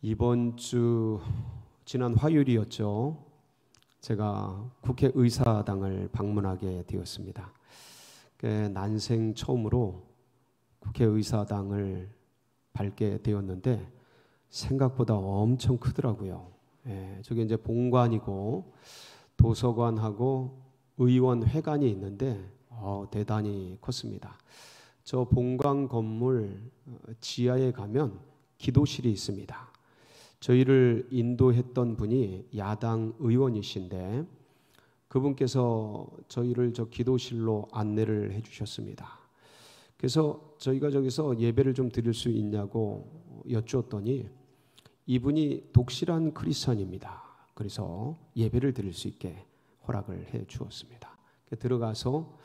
이번 주 지난 화요일이었죠. 제가 국회의사당을 방문하게 되었습니다. 난생 처음으로 국회의사당을 밟게 되었는데 생각보다 엄청 크더라고요. 저게 이제 본관이고 도서관하고 의원회관이 있는데 대단히 컸습니다. 저 본관 건물 지하에 가면 기도실이 있습니다. 저희를 인도했던 분이 야당 의원이신데 그분께서 저희를 저 기도실로 안내를 해주셨습니다. 그래서 저희가 저기서 예배를 좀 드릴 수 있냐고 여쭈었더니 이분이 독실한 크리스찬입니다. 그래서 예배를 드릴 수 있게 허락을 해 주었습니다. 들어가서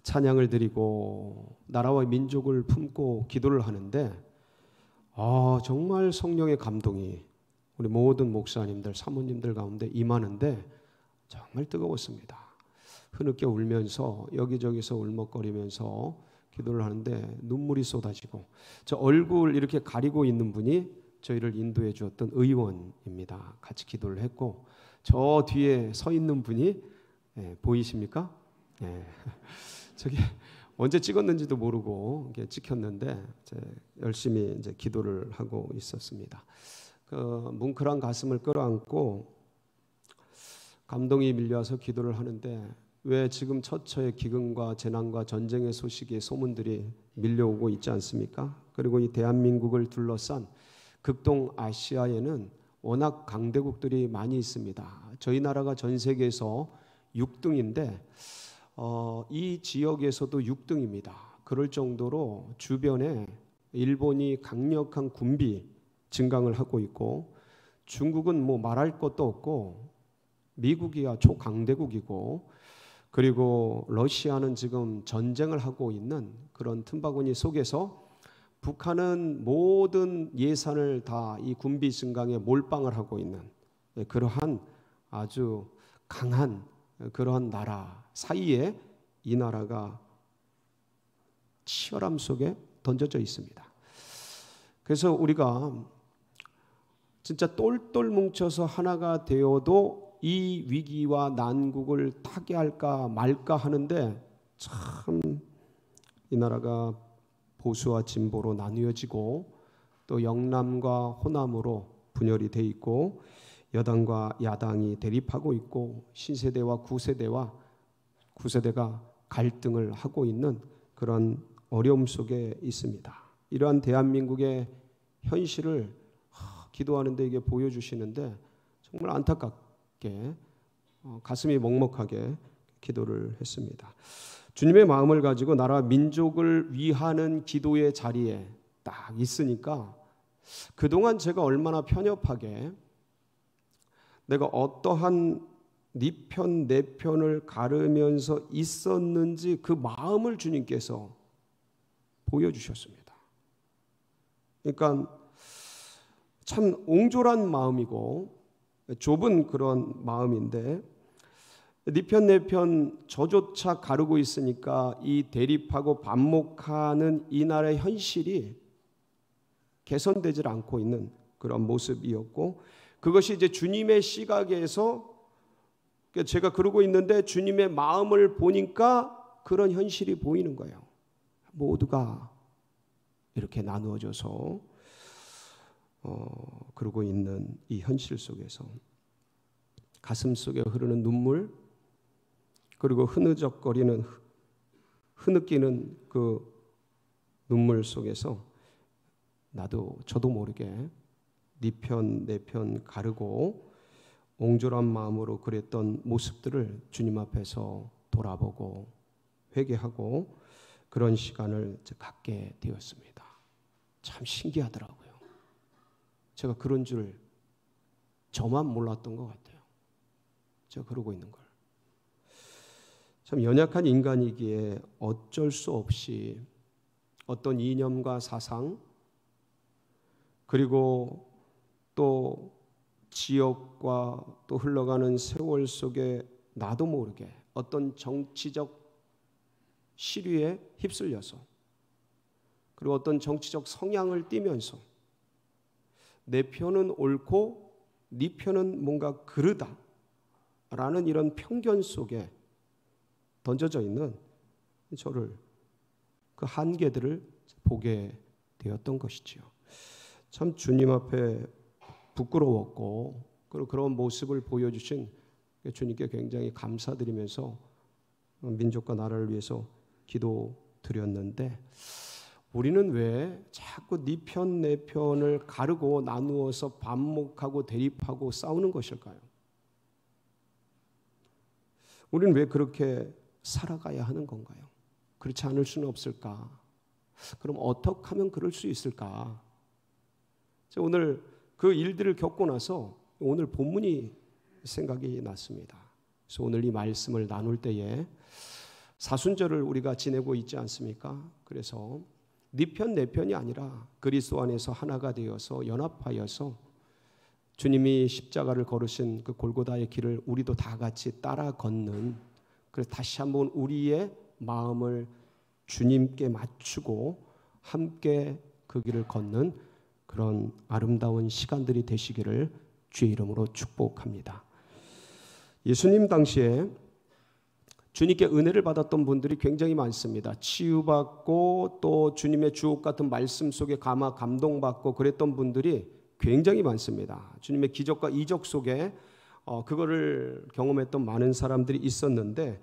찬양을 드리고 나라와 민족을 품고 기도를 하는데 정말 성령의 감동이 우리 모든 목사님들, 사모님들 가운데 임하는데 정말 뜨거웠습니다. 흐느껴 울면서 여기저기서 울먹거리면서 기도를 하는데 눈물이 쏟아지고 저 얼굴 이렇게 가리고 있는 분이 저희를 인도해 주었던 의원입니다. 같이 기도를 했고 저 뒤에 서 있는 분이 보이십니까? 저기 언제 찍었는지도 모르고 찍혔는데 열심히 이제 기도를 하고 있었습니다. 그 뭉클한 가슴을 끌어안고 감동이 밀려와서 기도를 하는데 왜 지금 처처의 기근과 재난과 전쟁의 소식이 소문들이 밀려오고 있지 않습니까? 그리고 이 대한민국을 둘러싼 극동 아시아에는 워낙 강대국들이 많이 있습니다. 저희 나라가 전 세계에서 6등인데 이 지역에서도 6등입니다. 그럴 정도로 주변에 일본이 강력한 군비 증강을 하고 있고 중국은 뭐 말할 것도 없고 미국이야 초강대국이고 그리고 러시아는 지금 전쟁을 하고 있는 그런 틈바구니 속에서 북한은 모든 예산을 다 이 군비 증강에 몰빵을 하고 있는 그러한 아주 강한 그러한 나라 사이에 이 나라가 치열함 속에 던져져 있습니다. 그래서 우리가 진짜 똘똘 뭉쳐서 하나가 되어도 이 위기와 난국을 타개할까 말까 하는데 참 이 나라가 보수와 진보로 나뉘어지고 또 영남과 호남으로 분열이 돼 있고 여당과 야당이 대립하고 있고 신세대와 구세대가 갈등을 하고 있는 그런 어려움 속에 있습니다. 이러한 대한민국의 현실을 기도하는데 이게 보여주시는데 정말 안타깝게 가슴이 먹먹하게 기도를 했습니다. 주님의 마음을 가지고 나라 민족을 위하는 기도의 자리에 딱 있으니까 그동안 제가 얼마나 편협하게 내가 어떠한 네 편, 내 편을 가르면서 있었는지 그 마음을 주님께서 보여주셨습니다. 그러니까 참 옹졸한 마음이고 좁은 그런 마음인데 네 편, 내 편 저조차 가르고 있으니까 이 대립하고 반목하는 이 나라의 현실이 개선되질 않고 있는 그런 모습이었고 그것이 이제 주님의 시각에서 제가 그러고 있는데 주님의 마음을 보니까 그런 현실이 보이는 거예요. 모두가 이렇게 나누어져서 그러고 있는 이 현실 속에서 가슴 속에 흐르는 눈물 그리고 흐느적거리는 흐느끼는 그 눈물 속에서 저도 모르게 네 편, 내 편 가르고 옹졸한 마음으로 그랬던 모습들을 주님 앞에서 돌아보고 회개하고 그런 시간을 갖게 되었습니다. 참 신기하더라고요. 제가 그런 줄 저만 몰랐던 것 같아요. 제가 그러고 있는 걸. 참 연약한 인간이기에 어쩔 수 없이 어떤 이념과 사상 그리고 또 지역과 또 흘러가는 세월 속에 나도 모르게 어떤 정치적 시류에 휩쓸려서 그리고 어떤 정치적 성향을 띠면서 내 편은 옳고 네 편은 뭔가 그르다라는 이런 편견 속에 던져져 있는 저를, 그 한계들을 보게 되었던 것이지요. 참 주님 앞에 부끄러웠고, 그리고 그런 모습을 보여주신 주님께 굉장히 감사드리면서 민족과 나라를 위해서 기도드렸는데, 우리는 왜 자꾸 네 편 내 편을 가르고 나누어서 반목하고 대립하고 싸우는 것일까요? 우리는 왜 그렇게 살아가야 하는 건가요? 그렇지 않을 수는 없을까? 그럼 어떻게 하면 그럴 수 있을까? 오늘 그 일들을 겪고 나서 오늘 본문이 생각이 났습니다. 그래서 오늘 이 말씀을 나눌 때에 사순절을 우리가 지내고 있지 않습니까? 그래서 네 편 내 편이 아니라 그리스도 안에서 하나가 되어서 연합하여서 주님이 십자가를 걸으신 그 골고다의 길을 우리도 다 같이 따라 걷는, 그래서 다시 한번 우리의 마음을 주님께 맞추고 함께 그 길을 걷는 그런 아름다운 시간들이 되시기를 주의 이름으로 축복합니다. 예수님 당시에 주님께 은혜를 받았던 분들이 굉장히 많습니다. 치유받고 또 주님의 주옥 같은 말씀 속에 감동받고 그랬던 분들이 굉장히 많습니다. 주님의 기적과 이적 속에 그거를 경험했던 많은 사람들이 있었는데,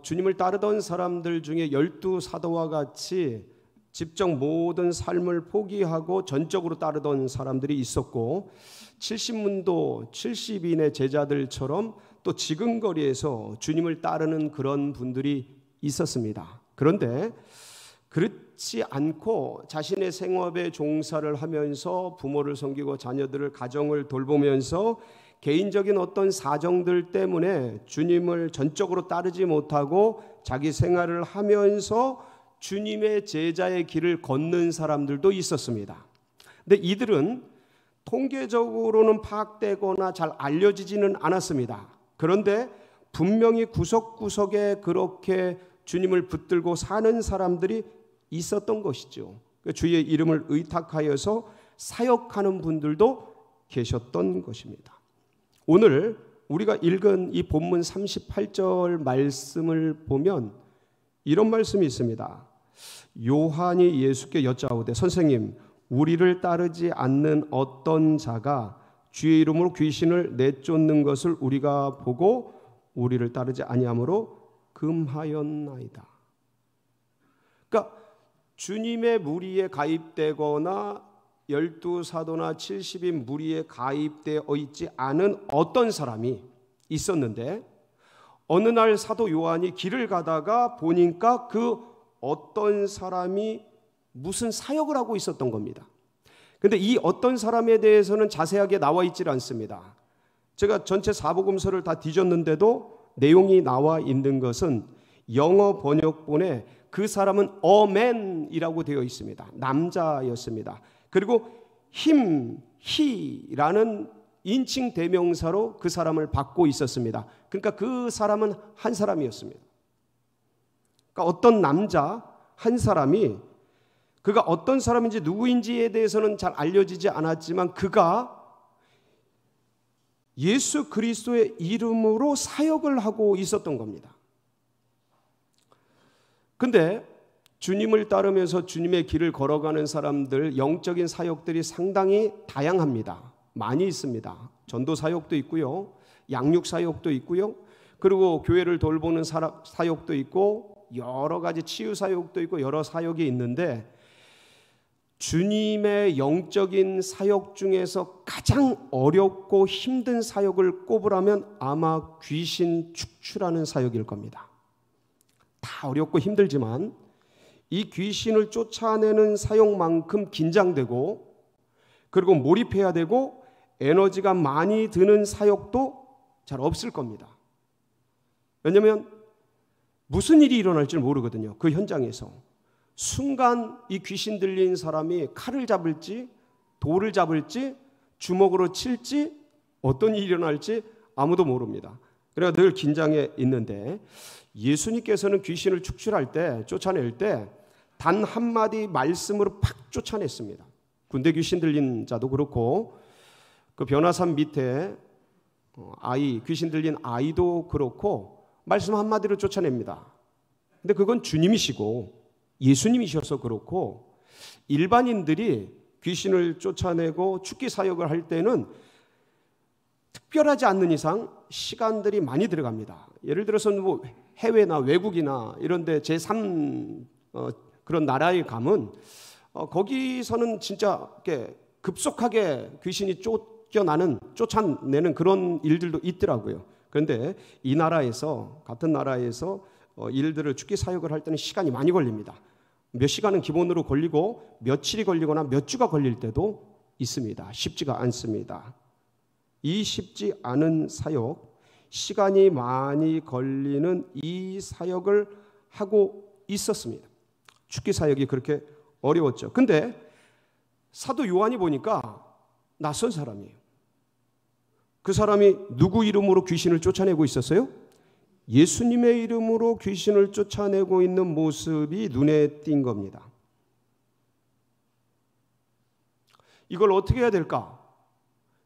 주님을 따르던 사람들 중에 12사도와 같이 직접 모든 삶을 포기하고 전적으로 따르던 사람들이 있었고, 70문도 70인의 제자들처럼 또 지근거리에서 주님을 따르는 그런 분들이 있었습니다. 그런데 그렇지 않고 자신의 생업에 종사를 하면서 부모를 섬기고 자녀들을, 가정을 돌보면서 개인적인 어떤 사정들 때문에 주님을 전적으로 따르지 못하고 자기 생활을 하면서 주님의 제자의 길을 걷는 사람들도 있었습니다. 근데 이들은 통계적으로는 파악되거나 잘 알려지지는 않았습니다. 그런데 분명히 구석구석에 그렇게 주님을 붙들고 사는 사람들이 있었던 것이죠. 주의 이름을 의탁하여서 사역하는 분들도 계셨던 것입니다. 오늘 우리가 읽은 이 본문 38절 말씀을 보면 이런 말씀이 있습니다. 요한이 예수께 여짜오되 선생님, 우리를 따르지 않는 어떤 자가 주의 이름으로 귀신을 내쫓는 것을 우리가 보고 우리를 따르지 아니하므로 금하였나이다. 그러니까 주님의 무리에 가입되거나 12사도나 70인 무리에 가입되어 있지 않은 어떤 사람이 있었는데, 어느 날 사도 요한이 길을 가다가 보니까 그 어떤 사람이 무슨 사역을 하고 있었던 겁니다. 근데 이 어떤 사람에 대해서는 자세하게 나와 있질 않습니다. 제가 전체 사복음서를 다 뒤졌는데도 내용이 나와 있는 것은 영어 번역본에 그 사람은 a man이라고 되어 있습니다. 남자였습니다. 그리고 him, he라는 인칭 대명사로 그 사람을 받고 있었습니다. 그러니까 그 사람은 한 사람이었습니다. 그러니까 어떤 남자 한 사람이, 그가 어떤 사람인지 누구인지에 대해서는 잘 알려지지 않았지만 그가 예수 그리스도의 이름으로 사역을 하고 있었던 겁니다. 근데 주님을 따르면서 주님의 길을 걸어가는 사람들, 영적인 사역들이 상당히 다양합니다. 많이 있습니다. 전도 사역도 있고요, 양육 사역도 있고요, 그리고 교회를 돌보는 사역도 있고, 여러 가지 치유 사역도 있고, 여러 사역이 있는데 주님의 영적인 사역 중에서 가장 어렵고 힘든 사역을 꼽으라면 아마 귀신 축출하는 사역일 겁니다. 다 어렵고 힘들지만 이 귀신을 쫓아내는 사역만큼 긴장되고, 그리고 몰입해야 되고 에너지가 많이 드는 사역도 잘 없을 겁니다. 왜냐하면 무슨 일이 일어날지 모르거든요. 그 현장에서 순간 이 귀신 들린 사람이 칼을 잡을지 돌을 잡을지 주먹으로 칠지 어떤 일이 일어날지 아무도 모릅니다. 그래서 늘 긴장해 있는데, 예수님께서는 귀신을 축출할 때, 쫓아낼 때 단 한마디 말씀으로 팍 쫓아냈습니다. 군대 귀신 들린 자도 그렇고 그 변화산 밑에 귀신 들린 아이도 그렇고 말씀 한마디로 쫓아냅니다. 근데 그건 주님이시고 예수님이셔서 그렇고, 일반인들이 귀신을 쫓아내고 축기 사역을 할 때는 특별하지 않는 이상 시간들이 많이 들어갑니다. 예를 들어서 뭐 해외나 외국이나 이런 데 제3 그런 나라에 가면 거기서는 진짜 이렇게 급속하게 귀신이 쫓아내는 그런 일들도 있더라고요. 그런데 이 나라에서, 같은 나라에서 일들을 축기 사역을 할 때는 시간이 많이 걸립니다. 몇 시간은 기본으로 걸리고 며칠이 걸리거나 몇 주가 걸릴 때도 있습니다. 쉽지가 않습니다. 이 쉽지 않은 사역, 시간이 많이 걸리는 이 사역을 하고 있었습니다. 축기 사역이 그렇게 어려웠죠. 근데 사도 요한이 보니까 낯선 사람이에요. 그 사람이 누구 이름으로 귀신을 쫓아내고 있었어요? 예수님의 이름으로 귀신을 쫓아내고 있는 모습이 눈에 띈 겁니다. 이걸 어떻게 해야 될까?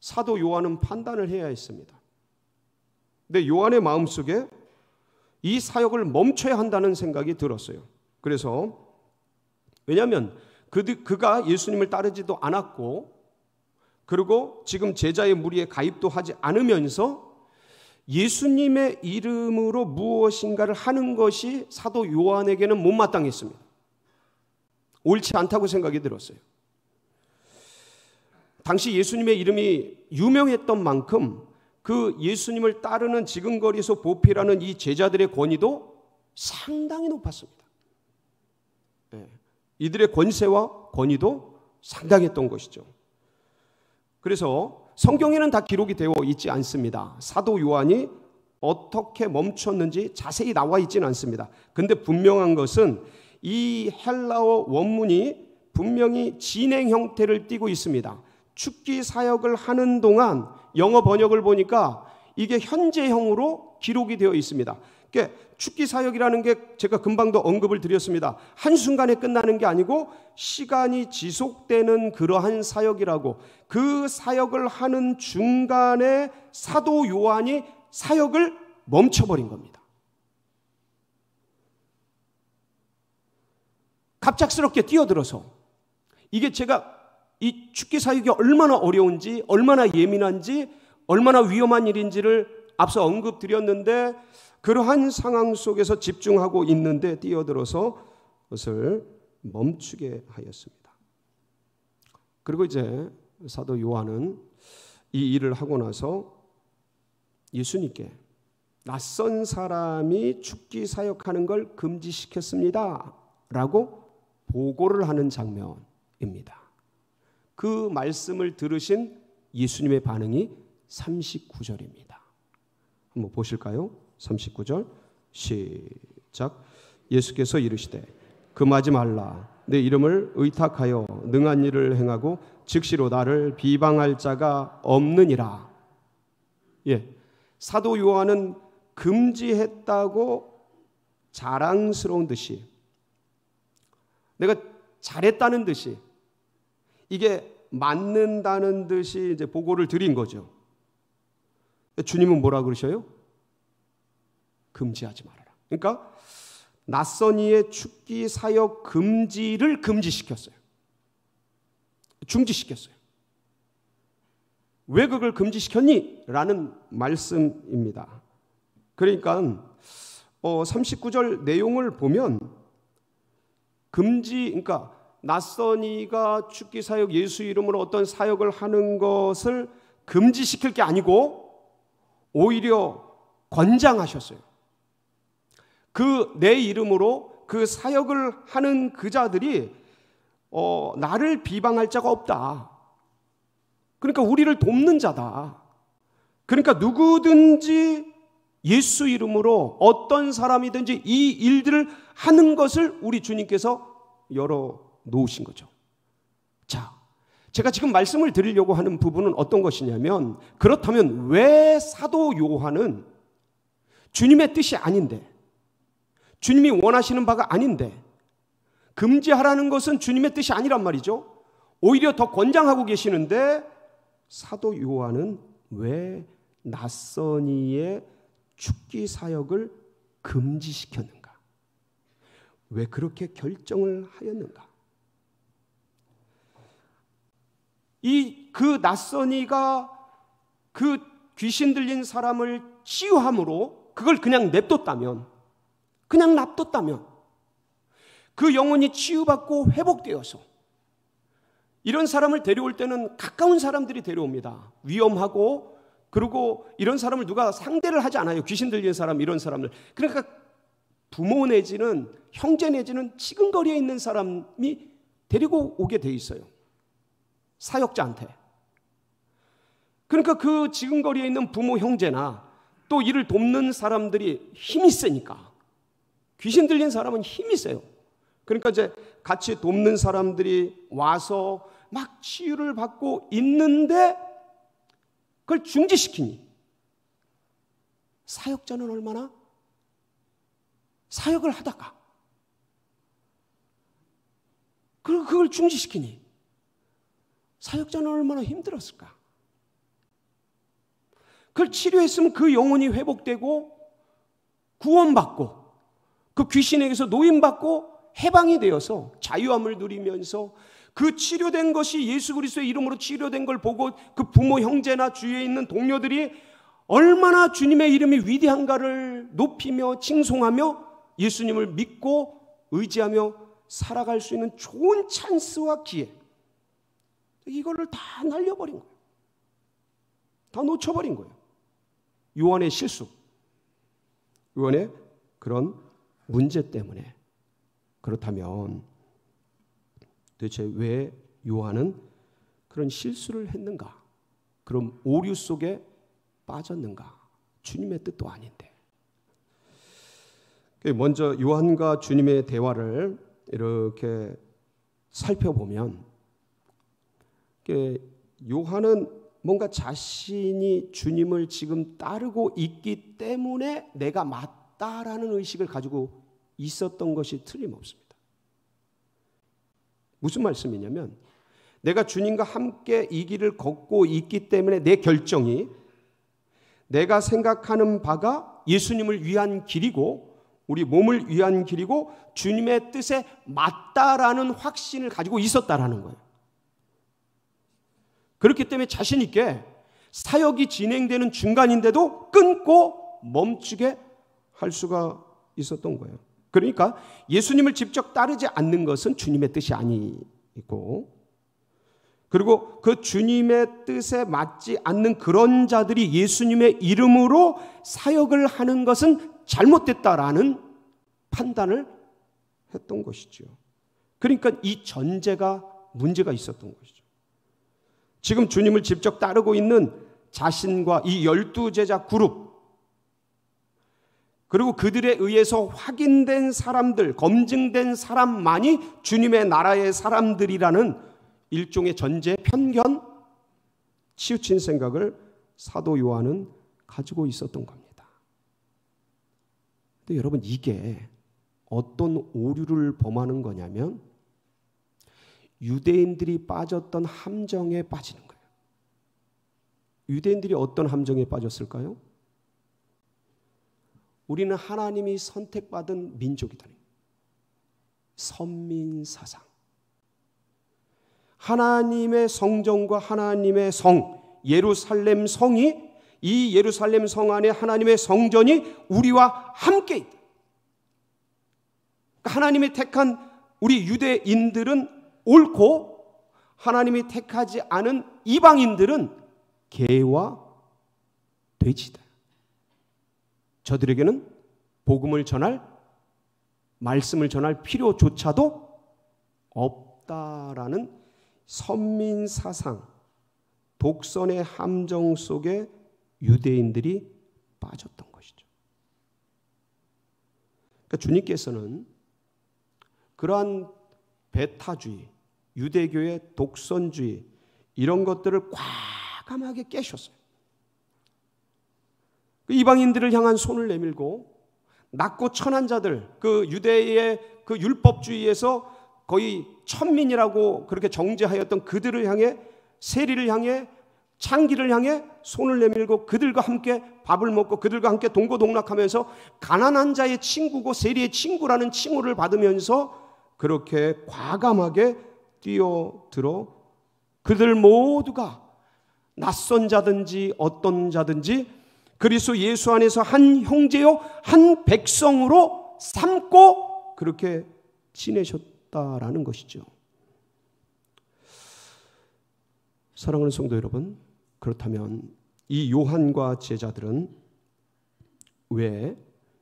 사도 요한은 판단을 해야 했습니다. 근데 요한의 마음속에 이 사역을 멈춰야 한다는 생각이 들었어요. 그래서 왜냐하면 그가 예수님을 따르지도 않았고, 그리고 지금 제자의 무리에 가입도 하지 않으면서 예수님의 이름으로 무엇인가를 하는 것이 사도 요한에게는 못마땅했습니다. 옳지 않다고 생각이 들었어요. 당시 예수님의 이름이 유명했던 만큼 그 예수님을 따르는 지근거리에서 보필하는 이 제자들의 권위도 상당히 높았습니다. 이들의 권세와 권위도 상당했던 것이죠. 그래서 성경에는 다 기록이 되어 있지 않습니다. 사도 요한이 어떻게 멈췄는지 자세히 나와 있지는 않습니다. 근데 분명한 것은 이 헬라어 원문이 분명히 진행 형태를 띠고 있습니다. 축기 사역을 하는 동안 영어 번역을 보니까 이게 현재형으로 기록이 되어 있습니다. 그러니까 축기 사역이라는 게 제가 금방도 언급을 드렸습니다. 한순간에 끝나는 게 아니고 시간이 지속되는 그러한 사역이라고, 그 사역을 하는 중간에 사도 요한이 사역을 멈춰버린 겁니다. 갑작스럽게 뛰어들어서, 이게 제가 이 축기 사역이 얼마나 어려운지, 얼마나 예민한지, 얼마나 위험한 일인지를 앞서 언급드렸는데, 그러한 상황 속에서 집중하고 있는데 뛰어들어서 그것을 멈추게 하였습니다. 그리고 이제 사도 요한은 이 일을 하고 나서 예수님께 낯선 사람이 축기 사역하는 걸 금지시켰습니다 라고 보고를 하는 장면입니다. 그 말씀을 들으신 예수님의 반응이 39절입니다. 한번 보실까요? 39절 시작. 예수께서 이르시되 금하지 말라. 내 이름을 의탁하여 능한 일을 행하고 즉시로 나를 비방할 자가 없느니라. 사도 요한은 금지했다고 자랑스러운 듯이, 내가 잘했다는 듯이, 이게 맞는다는 듯이 이제 보고를 드린 거죠. 주님은 뭐라 그러셔요? 금지하지 말아라. 그러니까 낯선 이의 축기 사역 금지를 금지시켰어요. 중지시켰어요. 왜 그걸 금지시켰니? 라는 말씀입니다. 그러니까 39절 내용을 보면 그러니까 낯선 이가 축기 사역, 예수 이름으로 어떤 사역을 하는 것을 금지시킬 게 아니고 오히려 권장하셨어요. 내 이름으로 그 사역을 하는 그 자들이 나를 비방할 자가 없다. 그러니까 우리를 돕는 자다. 그러니까 누구든지 예수 이름으로 어떤 사람이든지 이 일들을 하는 것을 우리 주님께서 열어 놓으신 거죠. 자, 제가 지금 말씀을 드리려고 하는 부분은 어떤 것이냐면, 그렇다면 왜 사도 요한은 주님의 뜻이 아닌데, 주님이 원하시는 바가 아닌데 금지하라는 것은 주님의 뜻이 아니란 말이죠. 오히려 더 권장하고 계시는데 사도 요한은 왜 낯선 이의 죽기 사역을 금지시켰는가? 왜 그렇게 결정을 하였는가? 그 낯선 이가 그 귀신 들린 사람을 치유함으로 그걸 그냥 냅뒀다면, 그 영혼이 치유받고 회복되어서 이런 사람을 데려올 때는 가까운 사람들이 데려옵니다. 위험하고, 그리고 이런 사람을 누가 상대를 하지 않아요. 귀신 들린 사람, 이런 사람들. 그러니까 부모 내지는 형제 내지는 지근거리에 있는 사람이 데리고 오게 돼 있어요. 사역자한테. 그러니까 그 지근거리에 있는 부모 형제나 또 이를 돕는 사람들이 힘이 세니까, 귀신 들린 사람은 힘이 세요. 그러니까 이제 같이 돕는 사람들이 와서 막 치유를 받고 있는데 그걸 중지시키니 사역자는 얼마나 사역을 하다가 그걸 중지시키니 사역자는 얼마나 힘들었을까? 그걸 치료했으면 그 영혼이 회복되고 구원받고 그 귀신에게서 노임받고 해방이 되어서 자유함을 누리면서 그 치료된 것이 예수 그리스도의 이름으로 치료된 걸 보고 그 부모 형제나 주위에 있는 동료들이 얼마나 주님의 이름이 위대한가를 높이며 칭송하며 예수님을 믿고 의지하며 살아갈 수 있는 좋은 찬스와 기회, 이거를 다 날려버린 거예요. 다 놓쳐버린 거예요. 요한의 실수, 요한의 그런 문제 때문에. 그렇다면 도대체 왜 요한은 그런 실수를 했는가? 그럼 오류 속에 빠졌는가? 주님의 뜻도 아닌데. 먼저 요한과 주님의 대화를 이렇게 살펴보면 요한은 뭔가 자신이 주님을 지금 따르고 있기 때문에 내가 맞다라는 의식을 가지고 있었던 것이 틀림없습니다. 무슨 말씀이냐면 내가 주님과 함께 이 길을 걷고 있기 때문에 내 결정이 내가 생각하는 바가 예수님을 위한 길이고 우리 몸을 위한 길이고 주님의 뜻에 맞다라는 확신을 가지고 있었다라는 거예요. 그렇기 때문에 자신 있게 사역이 진행되는 중간인데도 끊고 멈추게 할 수가 있었던 거예요. 그러니까 예수님을 직접 따르지 않는 것은 주님의 뜻이 아니고, 그리고 그 주님의 뜻에 맞지 않는 그런 자들이 예수님의 이름으로 사역을 하는 것은 잘못됐다라는 판단을 했던 것이죠. 그러니까 이 전제가 문제가 있었던 것이죠. 지금 주님을 직접 따르고 있는 자신과 이 12제자 그룹, 그리고 그들에 의해서 확인된 사람들, 검증된 사람만이 주님의 나라의 사람들이라는 일종의 전제, 편견, 치우친 생각을 사도 요한은 가지고 있었던 겁니다. 근데 여러분, 이게 어떤 오류를 범하는 거냐면 유대인들이 빠졌던 함정에 빠지는 거예요. 유대인들이 어떤 함정에 빠졌을까요? 우리는 하나님이 선택받은 민족이다. 선민사상. 하나님의 성전과 하나님의 성, 예루살렘 성이, 이 예루살렘 성 안에 하나님의 성전이 우리와 함께 있다. 하나님이 택한 우리 유대인들은 옳고 하나님이 택하지 않은 이방인들은 개와 돼지다. 저들에게는 복음을 전할, 말씀을 전할 필요조차도 없다라는 선민사상, 독선의 함정 속에 유대인들이 빠졌던 것이죠. 그러니까 주님께서는 그러한 배타주의, 유대교의 독선주의, 이런 것들을 과감하게 깨셨어요. 이방인들을 향한 손을 내밀고 낮고 천한 자들, 그 유대의 그 율법주의에서 거의 천민이라고 그렇게 정죄하였던 그들을 향해, 세리를 향해, 창기를 향해 손을 내밀고 그들과 함께 밥을 먹고 그들과 함께 동고동락하면서 가난한 자의 친구고 세리의 친구라는 칭호를 받으면서 그렇게 과감하게 뛰어들어 그들 모두가 낯선 자든지 어떤 자든지 그리스도 예수 안에서 한 형제요 한 백성으로 삼고 그렇게 지내셨다라는 것이죠. 사랑하는 성도 여러분, 그렇다면 이 요한과 제자들은 왜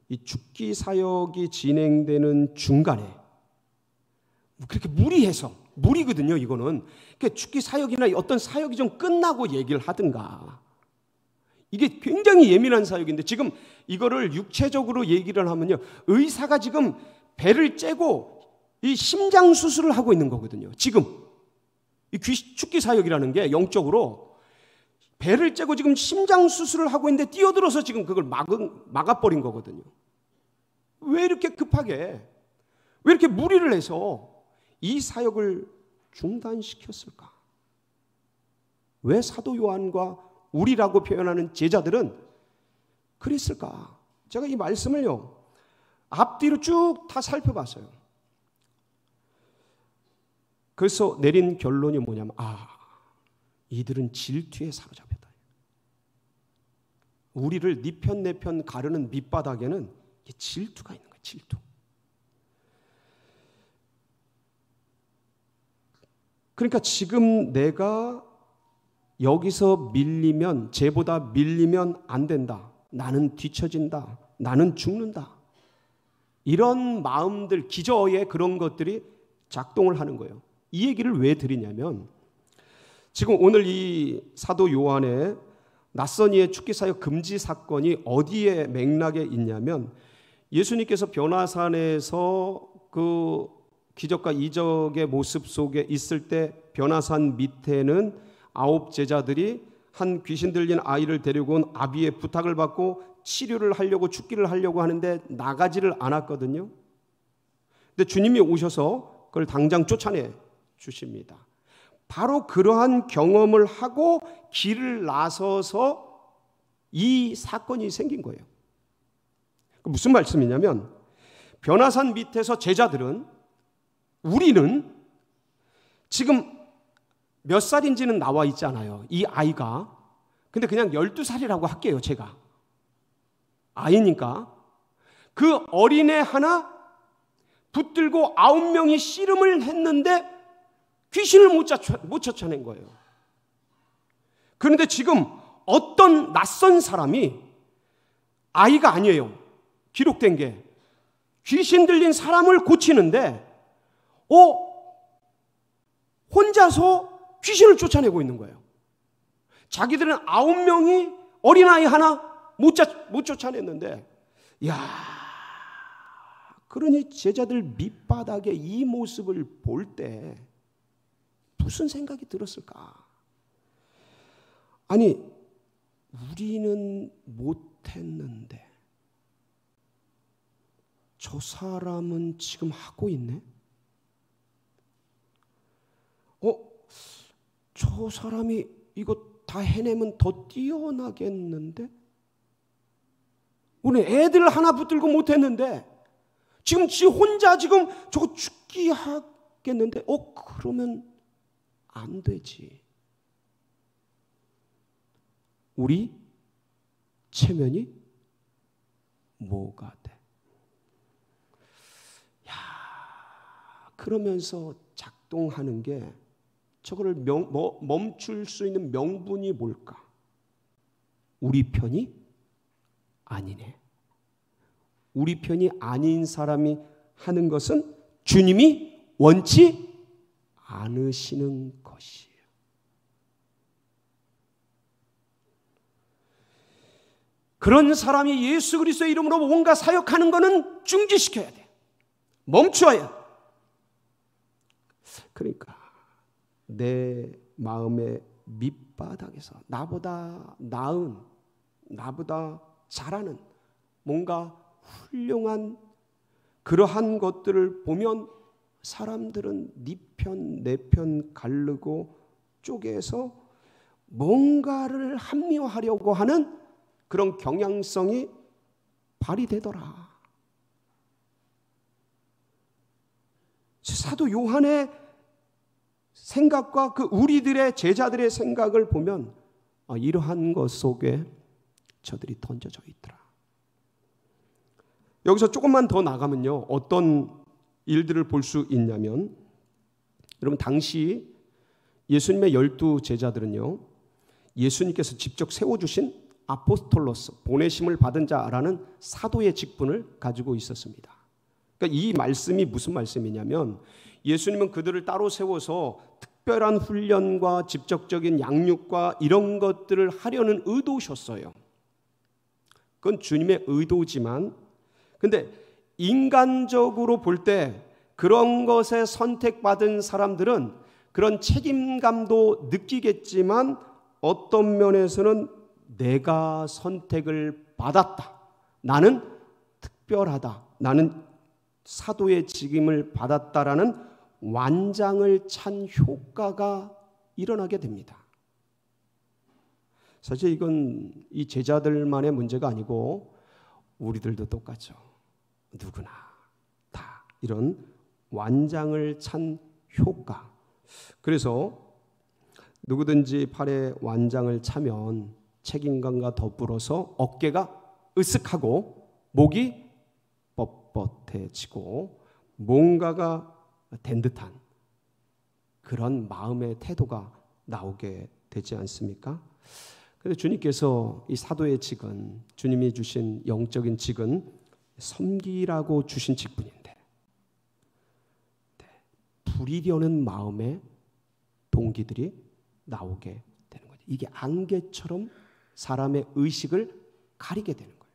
이 죽기 사역이 진행되는 중간에 그렇게 무리거든요. 이거는 그러니까 죽기 사역이나 어떤 사역이 좀 끝나고 얘기를 하든가, 이게 굉장히 예민한 사역인데 지금 이거를 육체적으로 얘기를 하면요, 의사가 지금 배를 째고 이 심장 수술을 하고 있는 거거든요. 지금 이 죽기 사역이라는 게 영적으로 배를 째고 지금 심장 수술을 하고 있는데 뛰어들어서 지금 그걸 막아버린 거거든요. 왜 이렇게 급하게, 왜 이렇게 무리를 해서 이 사역을 중단시켰을까? 왜 사도 요한과 우리라고 표현하는 제자들은 그랬을까? 제가 이 말씀을요, 앞뒤로 쭉 다 살펴봤어요. 그래서 내린 결론이 뭐냐면, 이들은 질투에 사로잡혔다. 우리를 네 편 내 편 가르는 밑바닥에는 질투가 있는 거예요. 질투. 그러니까 지금 내가 여기서 밀리면, 쟤보다 밀리면 안 된다. 나는 뒤처진다. 나는 죽는다. 이런 마음들, 기저에 그런 것들이 작동을 하는 거예요. 이 얘기를 왜 드리냐면, 지금 오늘 이 사도 요한의 낯선 이의 죽기 사역 금지 사건이 어디에 맥락에 있냐면, 예수님께서 변화산에서 그 기적과 이적의 모습 속에 있을 때 변화산 밑에는 9 제자들이 한 귀신 들린 아이를 데리고 온 아비의 부탁을 받고 치료를 하려고, 죽기를 하려고 하는데 나가지를 않았거든요. 근데 주님이 오셔서 그걸 당장 쫓아내 주십니다. 바로 그러한 경험을 하고 길을 나서서 이 사건이 생긴 거예요. 무슨 말씀이냐면, 변화산 밑에서 제자들은, 우리는 지금 몇 살인지는 나와 있지 않아요. 이 아이가. 근데 그냥 12살이라고 할게요. 제가 아이니까. 그 어린애 하나 붙들고 9명이 씨름을 했는데 귀신을 못 쫓아낸 거예요. 그런데 지금 어떤 낯선 사람이, 아이가 아니에요, 기록된 게, 귀신 들린 사람을 고치는데 혼자서 귀신을 쫓아내고 있는 거예요. 자기들은 9명이 어린아이 하나 못 쫓아냈는데, 그러니 제자들 밑바닥에 이 모습을 볼 때 무슨 생각이 들었을까? 아니, 우리는 못했는데 저 사람은 지금 하고 있네? 저 사람이 이거 다 해내면 더 뛰어나겠는데? 우리 애들 하나 붙들고 못했는데 지금 지 혼자 지금 저거 죽기 하겠는데? 그러면 안 되지. 우리 체면이 뭐가 돼? 그러면서 작동하는 게, 저거를 멈출 수 있는 명분이 뭘까? 우리 편이 아니네. 우리 편이 아닌 사람이 하는 것은 주님이 원치 않으시는 것이에요. 그런 사람이 예수 그리스도의 이름으로 뭔가 사역하는 것은 중지시켜야 돼. 멈춰야 돼. 그러니까 내 마음의 밑바닥에서 나보다 나은, 나보다 잘하는, 뭔가 훌륭한 그러한 것들을 보면 사람들은 네 편, 내 편 가르고 쪼개서 뭔가를 합리화하려고 하는 그런 경향성이 발휘되더라. 사도 요한의 생각과 그 우리들의 제자들의 생각을 보면 이러한 것 속에 저들이 던져져 있더라. 여기서 조금만 더 나가면요, 어떤 일들을 볼 수 있냐면, 여러분 당시 예수님의 12 제자들은요, 예수님께서 직접 세워주신 아포스톨로스, 보내심을 받은 자라는 사도의 직분을 가지고 있었습니다. 그러니까 이 말씀이 무슨 말씀이냐면, 예수님은 그들을 따로 세워서 특별한 훈련과 직접적인 양육과 이런 것들을 하려는 의도셨어요. 그건 주님의 의도지만, 근데 인간적으로 볼 때 그런 것에 선택받은 사람들은 그런 책임감도 느끼겠지만, 어떤 면에서는 내가 선택을 받았다, 나는 특별하다, 나는 사도의 직임을 받았다라는 완장을 찬 효과가 일어나게 됩니다. 사실 이건 이 제자들만의 문제가 아니고 우리들도 똑같죠. 누구나 다 이런 완장을 찬 효과. 그래서 누구든지 팔에 완장을 차면 책임감과 더불어서 어깨가 으쓱하고 목이 뻣뻣해지고 뭔가가 된 듯한 그런 마음의 태도가 나오게 되지 않습니까? 그런데 주님께서 이 사도의 직은, 주님이 주신 영적인 직은 섬기라고 주신 직분인데, 부리려는 마음의 동기들이 나오게 되는 거죠. 이게 안개처럼 사람의 의식을 가리게 되는 거예요.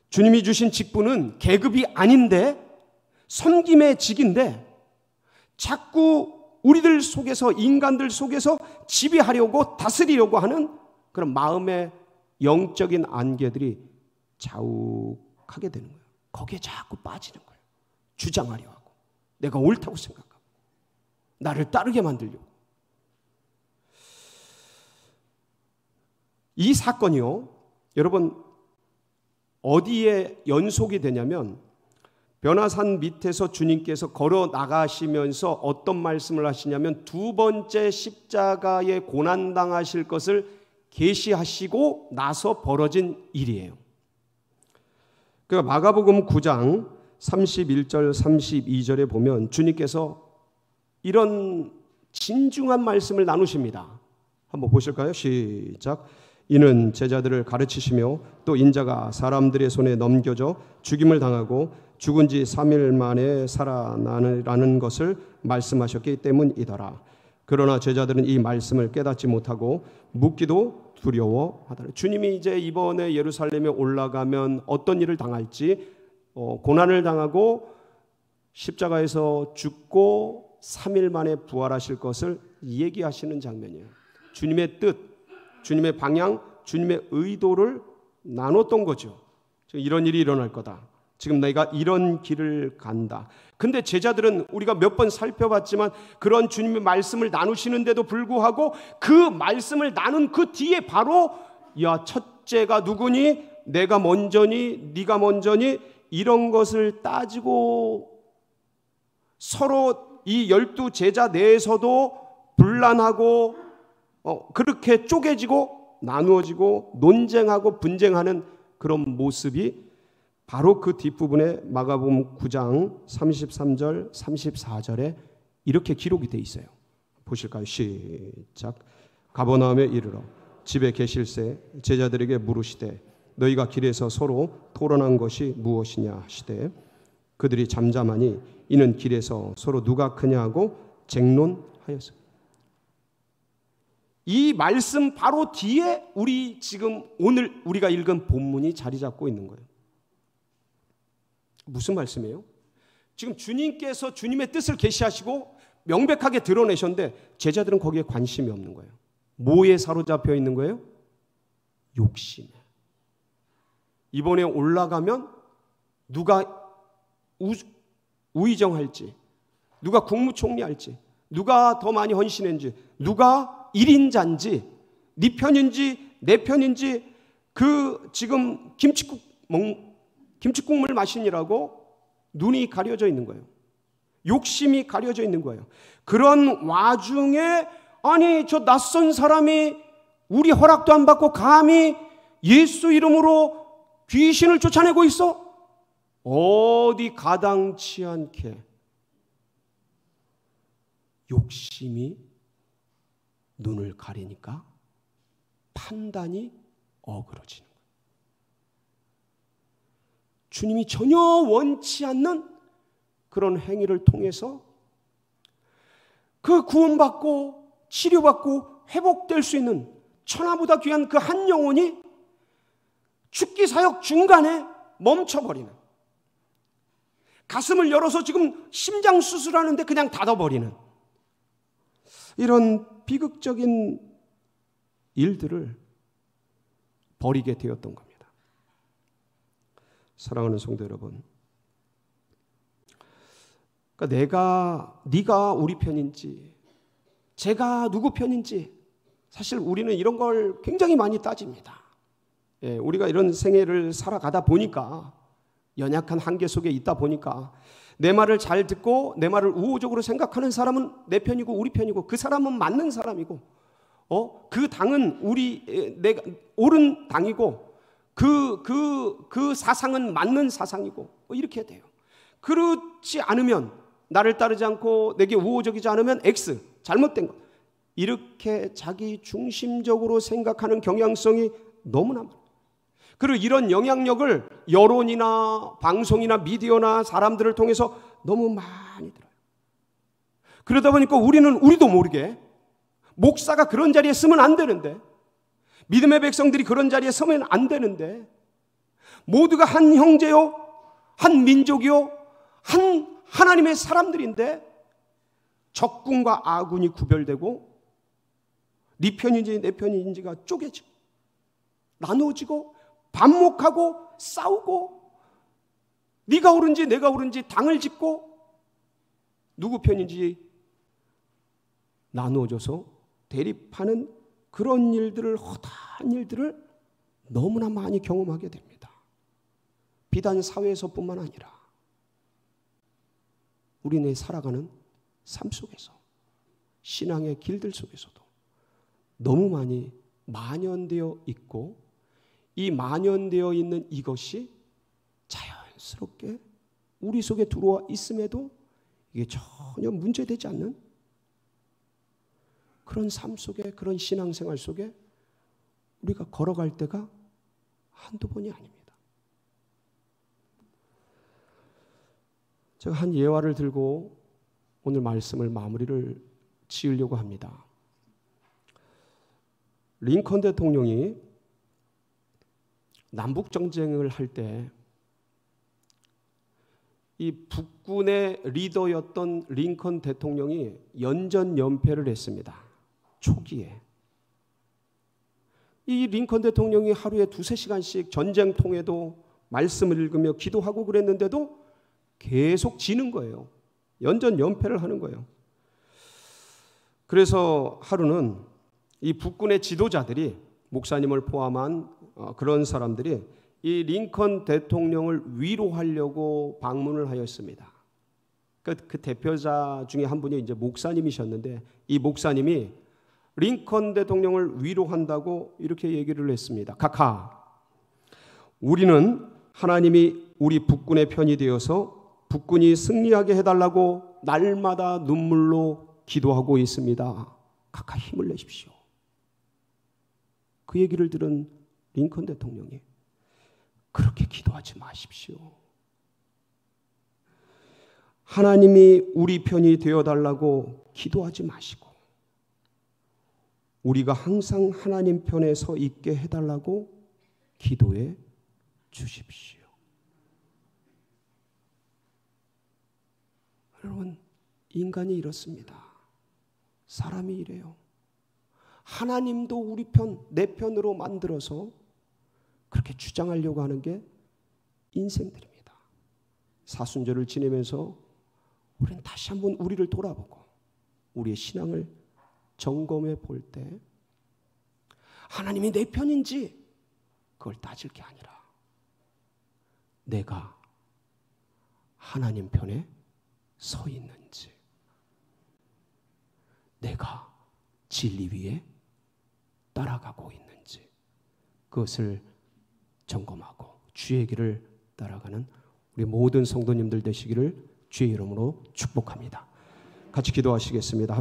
주님이 주신 직분은 계급이 아닌데 섬김의 직인데, 자꾸 우리들 속에서, 인간들 속에서 지배하려고 다스리려고 하는 그런 마음의 영적인 안개들이 자욱하게 되는 거예요. 거기에 자꾸 빠지는 거예요. 주장하려 하고, 내가 옳다고 생각하고, 나를 따르게 만들려고. 이 사건이요, 여러분 어디에 연속이 되냐면, 변화산 밑에서 주님께서 걸어 나가시면서 어떤 말씀을 하시냐면, 두 번째 십자가에 고난당하실 것을 계시하시고 나서 벌어진 일이에요. 그러니까 마가복음 9장 31절 32절에 보면 주님께서 이런 진중한 말씀을 나누십니다. 한번 보실까요? 시작. 이는 제자들을 가르치시며 또 인자가 사람들의 손에 넘겨져 죽임을 당하고 죽은 지 3일 만에 살아나라는 것을 말씀하셨기 때문이더라. 그러나 제자들은 이 말씀을 깨닫지 못하고 묻기도 두려워하더라. 주님이 이제 이번에 예루살렘에 올라가면 어떤 일을 당할지, 고난을 당하고 십자가에서 죽고 3일 만에 부활하실 것을 얘기하시는 장면이에요. 주님의 뜻, 주님의 방향, 주님의 의도를 나눴던 거죠. 이런 일이 일어날 거다. 지금 내가 이런 길을 간다. 근데 제자들은 우리가 몇 번 살펴봤지만 그런 주님의 말씀을 나누시는데도 불구하고 그 말씀을 나눈 그 뒤에 바로, 야, 첫째가 누구니? 내가 먼저니? 네가 먼저니? 이런 것을 따지고 서로 이 12 제자 내에서도 분란하고 그렇게 쪼개지고 나누어지고 논쟁하고 분쟁하는 그런 모습이 바로 그 뒷부분에 마가복음 9장 33절 34절에 이렇게 기록이 돼 있어요. 보실까요? 시작. 가버나움에 이르러 집에 계실새 제자들에게 물으시되 너희가 길에서 서로 토론한 것이 무엇이냐 하시되 그들이 잠잠하니 이는 길에서 서로 누가 크냐고 쟁론하였습니다. 이 말씀 바로 뒤에 우리 지금 오늘 우리가 읽은 본문이 자리 잡고 있는 거예요. 무슨 말씀이에요? 지금 주님께서 주님의 뜻을 계시하시고 명백하게 드러내셨는데 제자들은 거기에 관심이 없는 거예요. 뭐에 사로잡혀 있는 거예요? 욕심에. 이번에 올라가면 누가 우의정 할지, 누가 국무총리 할지, 누가 더 많이 헌신했는지, 누가 1인자인지, 네 편인지 내 편인지, 그 지금 김치국물 마시느라고 눈이 가려져 있는 거예요. 욕심이 가려져 있는 거예요. 그런 와중에 아니 저 낯선 사람이 우리 허락도 안 받고 감히 예수 이름으로 귀신을 쫓아내고 있어? 어디 가당치 않게 욕심이 눈을 가리니까 판단이 어그러지는 거예요. 주님이 전혀 원치 않는 그런 행위를 통해서 그 구원받고 치료받고 회복될 수 있는 천하보다 귀한 그 한 영혼이 죽기 사역 중간에 멈춰버리는, 가슴을 열어서 지금 심장 수술하는데 그냥 닫아버리는 이런 비극적인 일들을 벌이게 되었던 겁니다. 사랑하는 성도 여러분, 그러니까 네가 우리 편인지 제가 누구 편인지 사실 우리는 이런 걸 굉장히 많이 따집니다. 예, 우리가 이런 생애를 살아가다 보니까, 연약한 한계 속에 있다 보니까 내 말을 잘 듣고 내 말을 우호적으로 생각하는 사람은 내 편이고 우리 편이고, 그 사람은 맞는 사람이고, 그 당은 내가 옳은 당이고, 그 사상은 맞는 사상이고, 이렇게 돼요. 그렇지 않으면, 나를 따르지 않고 내게 우호적이지 않으면 X, 잘못된 것, 이렇게 자기 중심적으로 생각하는 경향성이 너무나 많아요. 그리고 이런 영향력을 여론이나 방송이나 미디어나 사람들을 통해서 너무 많이 들어요. 그러다 보니까 우리도 모르게 목사가 그런 자리에 서면 안 되는데, 믿음의 백성들이 그런 자리에 서면 안 되는데, 모두가 한 형제요, 한 민족이요, 한 하나님의 사람들인데 적군과 아군이 구별되고 네 편인지 내 편인지가 쪼개지고 나누어지고 반목하고 싸우고, 네가 옳은지 내가 옳은지 당을 짓고 누구 편인지 나누어져서 대립하는 그런 일들을, 허다한 일들을 너무나 많이 경험하게 됩니다. 비단 사회에서뿐만 아니라 우리네 살아가는 삶 속에서, 신앙의 길들 속에서도 너무 많이 만연되어 있고, 이 만연되어 있는 이것이 자연스럽게 우리 속에 들어와 있음에도 이게 전혀 문제되지 않는 그런 삶 속에, 그런 신앙생활 속에 우리가 걸어갈 때가 한두 번이 아닙니다. 제가 한 예화를 들고 오늘 말씀을 마무리를 지으려고 합니다. 링컨 대통령이 남북전쟁을 할 때 이 북군의 리더였던 링컨 대통령이 연전연패를 했습니다. 초기에. 이 링컨 대통령이 하루에 2-3시간씩 전쟁통에도 말씀을 읽으며 기도하고 그랬는데도 계속 지는 거예요. 연전연패를 하는 거예요. 그래서 하루는 이 북군의 지도자들이, 목사님을 포함한 그런 사람들이 이 링컨 대통령을 위로하려고 방문을 하였습니다. 그 대표자 중에 한 분이 이제 목사님이셨는데, 이 목사님이 링컨 대통령을 위로한다고 이렇게 얘기를 했습니다. 카카, 우리는 하나님이 우리 북군의 편이 되어서 북군이 승리하게 해달라고 날마다 눈물로 기도하고 있습니다. 카카, 힘을 내십시오. 그 얘기를 들은 링컨 대통령이, 그렇게 기도하지 마십시오. 하나님이 우리 편이 되어달라고 기도하지 마시고 우리가 항상 하나님 편에 서 있게 해달라고 기도해 주십시오. 여러분, 인간이 이렇습니다. 사람이 이래요. 하나님도 우리 편, 내 편으로 만들어서 그렇게 주장하려고 하는 게 인생들입니다. 사순절을 지내면서 우리는 다시 한번 우리를 돌아보고 우리의 신앙을 점검해 볼 때 하나님이 내 편인지 그걸 따질 게 아니라 내가 하나님 편에 서 있는지, 내가 진리 위에 따라가고 있는지 그것을 점검하고 주의 길을 따라가는 우리 모든 성도님들 되시기를 주의 이름으로 축복합니다. 같이 기도하시겠습니다.